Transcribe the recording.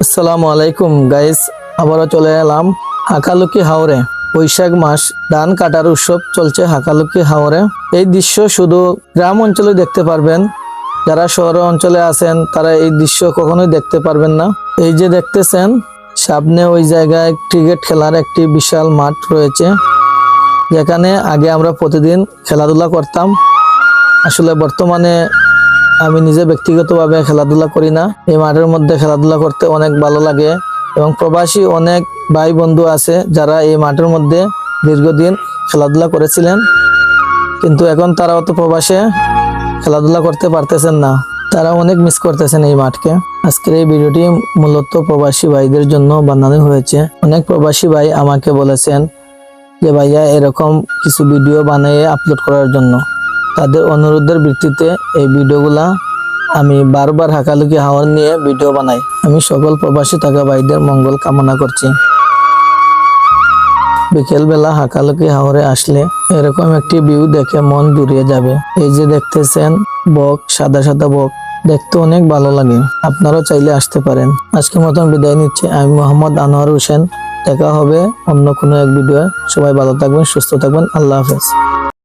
আসসালামু আলাইকুম গাইস, আবারও চলে এলাম হাকালুকি হাওরে। বৈশাখ মাস, ধান কাটার উৎসব চলছে হাকালুকি হাওরে। এই দৃশ্য শুধু গ্রাম অঞ্চলে দেখতে পারবেন, যারা শহর অঞ্চলে আছেন তারা এই দৃশ্য কখনোই দেখতে পারবেন না। এই যে দেখতেছেন সামনে ওই জায়গায় ক্রিকেট খেলার একটি বিশাল মাঠ রয়েছে, যেখানে আগে আমরা প্রতিদিন খেলাধুলা করতাম। আসলে বর্তমানে আমি নিজে ব্যক্তিগতভাবে খেলাধুলা করি না। এই মাঠের মধ্যে খেলাধুলা করতে অনেক ভালো লাগে এবং প্রবাসী অনেক ভাই বন্ধু আছে যারা এই মাঠের মধ্যে দীর্ঘদিন খেলাধুলা করেছিলেন, কিন্তু এখন তারাও তো প্রবাসে খেলাধুলা করতে পারতেছেন না। তারা অনেক মিস করতেছেন এই মাঠকে। আজকের এই ভিডিওটি মূলত প্রবাসী ভাইদের জন্য বানানো হয়েছে। অনেক প্রবাসী ভাই আমাকে বলেছেন যে ভাইয়া এরকম কিছু ভিডিও বানিয়ে আপলোড করার জন্য। তাদের অনুরোধের ভিত্তিতে এই ভিডিওগুলা আমি বারবার হাকালুকি হাওর নিয়ে ভিডিও বানাই। আমি সকল প্রবাসী থাকা ভাইদের মঙ্গল কামনা করছি। বিকেলবেলা হাকালুকি হাওরে আসলে এরকম একটি ভিউ দেখে মন জুড়িয়ে যাবে। এই যে দেখতেছেন বক, সাদা সাদা বক, দেখতে অনেক ভালো লাগে। আপনারাও চাইলে আসতে পারেন। আজকের মতন বিদায় নিচ্ছি। আমি মোহাম্মদ আনোয়ার হোসেন। দেখা হবে অন্য কোনো এক ভিডিও। সবাই ভালো থাকবেন, সুস্থ থাকবেন। আল্লাহ হাফেজ।